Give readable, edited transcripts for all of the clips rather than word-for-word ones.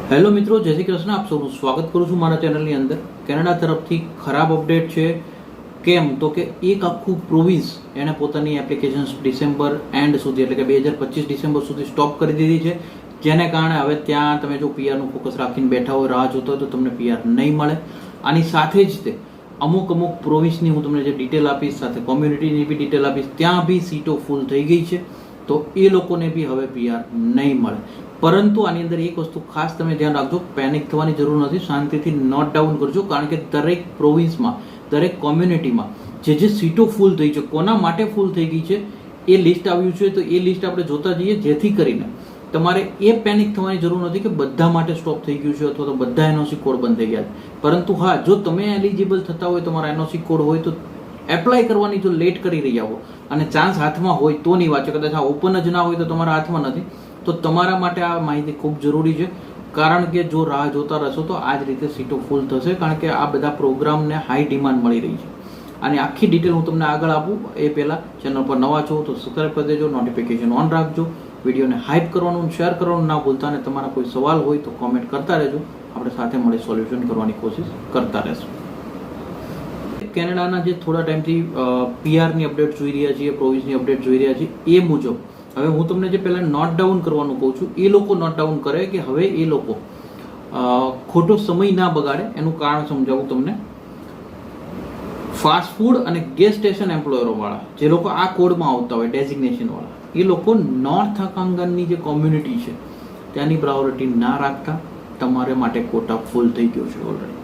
Hello મિત્રો, જય શ્રી કૃષ્ણ. આપ સૌનું સ્વાગત કરું છું મારા ચેનલની અંદર. કેનેડા તરફથી ખરાબ અપડેટ છે. કેમ તો કે એક આખું પ્રોવિન્સ એણે પોતાની એપ્લિકેશન્સ ડિસેમ્બર એન્ડ સુધી એટલે કે 2025 ડિસેમ્બર સુધી સ્ટોપ કરી દીધી છે, જેને કારણે હવે ત્યાં તમે જો પીઆરનું ફોકસ રાખીને બેઠા હોય, રાહ જોતા હોય તો તમને પીઆર નહીં મળે. આની સાથે જ તે અમુક પ્રોવિન્સની હું તમને જે ડિટેલ આપીશ, સાથે કોમ્યુનિટીની બી ડિટેલ આપીશ. ત્યાં બી સીટો ફૂલ થઈ ગઈ છે, તો એ લોકોને બી હવે પીઆર નહીં મળે. પરંતુ આની અંદર એક વસ્તુ ખાસ તમે ધ્યાન રાખજો, પેનિક થવાની જરૂર નથી, શાંતિથી નોટ ડાઉન કરજો, કારણ કે દરેક પ્રોવિન્સમાં, દરેક કોમ્યુનિટીમાં જે સીટો ફૂલ થઈ છે, કોના માટે ફૂલ થઈ ગઈ છે એ લિસ્ટ આવ્યું છે. તો એ લિસ્ટ આપણે જોતા જઈએ, જેથી કરીને તમારે એ પેનિક થવાની જરૂર નથી કે બધા માટે સ્ટોપ થઈ ગયું છે અથવા તો બધા એનઓસી કોડ બંધ થઈ ગયા છે. પરંતુ હા, જો તમે એલિજિબલ થતા હોય, તમારા એનઓસી કોડ હોય તો એપ્લાય કરવાની જો લેટ કરી રહ્યા હો અને ચાન્સ હાથમાં હોય તો ની વાત છે, કદાચ આ ઓપન જ ના હોય તો તમારા હાથમાં નથી, તો તમારા માટે આ માહિતી ખૂબ જરૂરી છે. કારણ કે જો રાહ જોતા રહેશો તો આ જ રીતે સીટો ફૂલ થશે, કારણ કે આ બધા પ્રોગ્રામને હાઈ ડિમાન્ડ મળી રહી છે. અને આખી ડિટેલ હું તમને આગળ આપું એ પહેલાં ચેનલ પર નવા છો તો સબસ્ક્રાઈબ કરી દેજો, નોટિફિકેશન ઓન રાખજો, વિડીયોને હાઇપ કરવાનું, શેર કરવાનું ના ભૂલતા, અને તમારા કોઈ સવાલ હોય તો કોમેન્ટ કરતા રહેજો. આપણે સાથે મળી સોલ્યુશન કરવાની કોશિશ કરતા રહેશું. કેનેડાના જે થોડા ટાઈમથી પીઆરની અપડેટ જોઈ રહ્યા છીએ, પ્રોવિન્સની અપડેટ જોઈ રહ્યા છીએ, એ મુજબ હવે હું તમને જે પહેલાં નોટ ડાઉન કરવાનું કહું છું, એ લોકો નોટ ડાઉન કરે કે હવે એ લોકો ખોટો સમય ના બગાડે. એનું કારણ સમજાવું તમને. ફાસ્ટ ફૂડ અને ગેસ સ્ટેશન એમ્પ્લોયરોવાળા જે લોકો આ કોડમાં આવતા હોય, ડેઝિગ્નેશનવાળા, એ લોકો નોર્થ અકાંગનની જે કોમ્યુનિટી છે ત્યાંની પ્રાયોરિટી ના રાખતા તમારે માટે કોટા ફૂલ થઈ ગયો છે ઓલરેડી.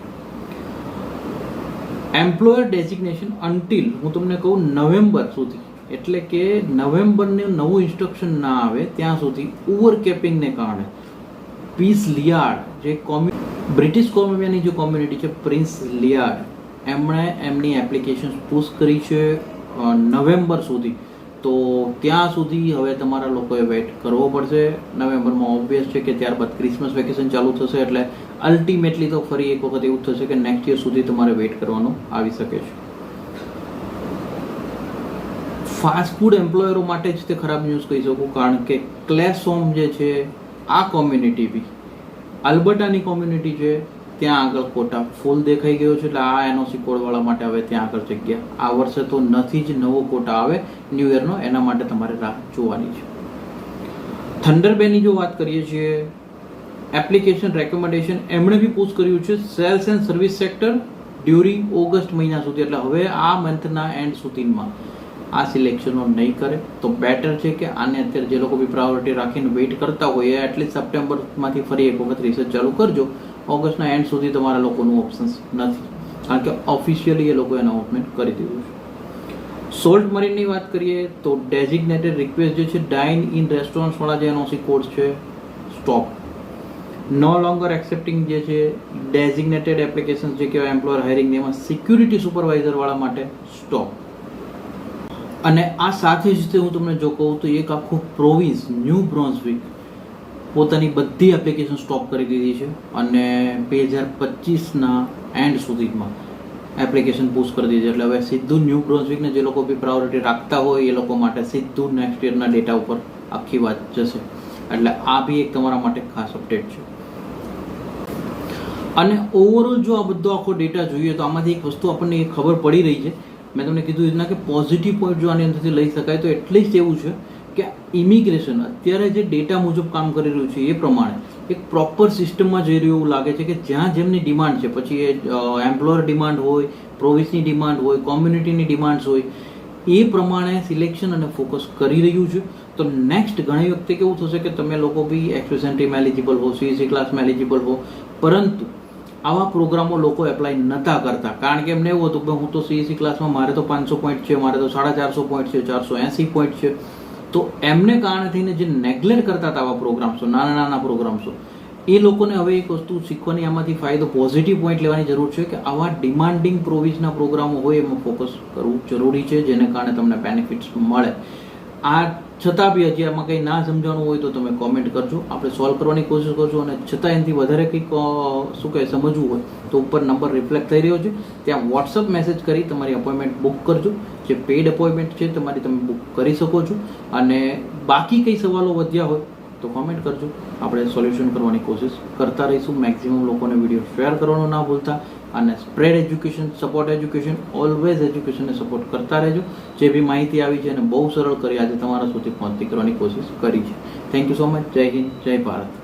એમ્પ્લોયર ડેઝિગ્નેશન અન્ટિલ હું તમને કહું નવેમ્બર સુધી, એટલે કે નવેમ્બરનું નવું ઇન્સ્ટ્રક્શન ના આવે ત્યાં સુધી ઓવર કેપિંગને કારણે પ્રિન્સ લિયાર્ડ જે બ્રિટિશ કોલંબિયાની જે કોમ્યુનિટી છે, પ્રિન્સ લિયાર્ડ, એમણે એમની એપ્લિકેશન પુશ કરી છે નવેમ્બર સુધી. તો ત્યાં સુધી હવે તમારા લોકોએ વેઇટ કરવો પડશે. નવેમ્બરમાં ઓબ્વિયસ છે કે ત્યારબાદ ક્રિસમસ વેકેશન ચાલુ થશે, એટલે અલ્ટિમેટલી તો ફરી એક વખત એવું થશે કે નેક્સ્ટ યર સુધી તમારે વેઇટ કરવાનું આવી શકે છે. ફાસ્ટ ફૂડ એમ્પ્લોયરો માટે જ તે ખરાબ ન્યૂઝ કહી શકું, કારણ કે ક્લેસોમ જે છે આ કોમ્યુનિટી બી આલ્બર્ટાની કોમ્યુનિટી છે, ત્યાં આગળ કોટા ફૂલ દેખાઈ ગયો છે. એટલે આ એનઓસી કોડવાળા માટે હવે ત્યાં આગળ જગ્યા આ વર્ષે તો નથી જ, નવો કોટા આવે ન્યૂ યરનો, એના માટે તમારે રાહ જોવાની છે. થંડર બેની જો વાત કરીએ છીએ, એપ્લિકેશન રેકમેન્ડેશન એમણે બી પુશ કર્યું છે cells and service sector during August મહિના સુધી. એટલે હવે આ મંથના એન્ડ સુધીમાં આ સિલેક્શનો નહીં કરે તો બેટર છે કે આને અત્યારે જે લોકો બી પ્રાયોરિટી રાખીને વેઇટ કરતા હોય એ એટલીસ્ટ સપ્ટેમ્બરમાંથી ફરી એક વખત રિસર્ચ ચાલુ કરજો. ઓગસ્ટના એન્ડ સુધી તમારા લોકોનું ઓપ્શન્સ નથી, કારણ કે ઓફિશિયલી એ લોકો એનાઉન્સમેન્ટ કરી દીધું છે. સોલ્ટ મરીનની વાત કરીએ તો ડેઝિગ્નેટેડ રિક્વેસ્ટ જે છે ડાઇન ઇન રેસ્ટોરન્ટ્સવાળા જે એનઓસી કોડ છે, સ્ટોપ. નો લોંગર એક્સેપ્ટિંગ જે છે ડેઝિગ્નેટેડ એપ્લિકેશન જે કહેવાય એમ્પ્લોયર હાયરિંગ, એમાં સિક્યુરિટી સુપરવાઇઝરવાળા માટે સ્ટોપ. અને આ સાથે જ હું તમને જો કહું તો એક આખું પ્રોવિન્સ ન્યૂ બ્રોન્ઝવિક પોતાની બધી એપ્લિકેશન સ્ટોપ કરી દીધી છે, અને 2025ના એન્ડ સુધીમાં એપ્લિકેશન પુશ કરી દીધી. એટલે હવે સીધું ન્યૂ બ્રોન્ઝવિકને જે લોકો બી પ્રાયોરિટી રાખતા હોય એ લોકો માટે સીધું નેક્સ્ટ યરના ડેટા ઉપર આખી વાત જશે. એટલે આ બી એક તમારા માટે ખાસ અપડેટ છે. અને ઓવરઓલ જો આ બધો આખો ડેટા જોઈએ તો આમાંથી એક વસ્તુ આપણને એ ખબર પડી રહી છે, મેં તમને કીધું એના કે પોઝિટિવ પોઈન્ટ જો આની અંદરથી લઈ શકાય તો એટલીસ્ટ એવું છે કે ઇમિગ્રેશન અત્યારે જે ડેટા મુજબ કામ કરી રહ્યું છે એ પ્રમાણે એક પ્રોપર સિસ્ટમમાં જઈ રહ્યું એવું લાગે છે કે જ્યાં જેમની ડિમાન્ડ છે, પછી એ એમ્પ્લોયર ડિમાન્ડ હોય, પ્રોવિન્સની ડિમાન્ડ હોય, કોમ્યુનિટીની ડિમાન્ડ્સ હોય, એ પ્રમાણે સિલેક્શન અને ફોકસ કરી રહ્યું છે. તો નેક્સ્ટ ઘણી વખતે કેવું થશે કે તમે લોકો બી એક્સપેસન્ટ્રીમાં એલિજિબલ હો, સીઈસી ક્લાસમાં એલિજિબલ હો, પરંતુ આવા પ્રોગ્રામો લોકો એપ્લાય નહોતા કરતા, કારણ કે એમને એવું હતું કે હું તો સીઈસી ક્લાસમાં મારે તો 500 પોઈન્ટ છે, મારે તો 450 પોઈન્ટ છે, 480 પોઈન્ટ છે. તો એમને કારણે થઈને જે નેગ્લેક્ટ કરતા હતા આવા પ્રોગ્રામ્સો, નાના નાના પ્રોગ્રામ્સો, એ લોકોને હવે એક વસ્તુ શીખવાની આમાંથી ફાયદો, પોઝિટિવ પોઈન્ટ લેવાની જરૂર છે કે આવા ડિમાન્ડિંગ પ્રોવિઝના પ્રોગ્રામો હોય એમાં ફોકસ કરવું જરૂરી છે, જેને કારણે તમને બેનિફિટ્સ મળે. આ છતાં બી હજી આમાં કંઈ ના સમજવાનું હોય તો તમે કોમેન્ટ કરજો, આપણે સોલ્વ કરવાની કોશિશ કરજો. અને છતાં એનાથી વધારે કંઈક શું કહે સમજવું હોય તો ઉપર નંબર રિફ્લેક્ટ થઈ રહ્યો છે, ત્યાં વોટ્સઅપ મેસેજ કરી તમારી અપોઇન્ટમેન્ટ બુક કરજો. જે પેઇડ અપોઇન્ટમેન્ટ છે તમારી તમે બુક કરી શકો છો. અને બાકી કંઈ સવાલો વધ્યા હોય તો કોમેન્ટ કરજો, આપણે સોલ્યુશન કરવાની કોશિશ કરતા રહીશું. મેક્સિમમ લોકોને વિડીયો શેર કરવાનું ના ભૂલતા, અને spread education, support education, always એજ્યુકેશનને સપોર્ટ કરતા રહેજો. જે બી માહિતી આવી છે એને બહુ સરળ કરી આજે તમારા સુધી પહોંચતી કરવાની કોશિશ કરી છે. Thank you so much. જય હિન્દ, જય ભારત.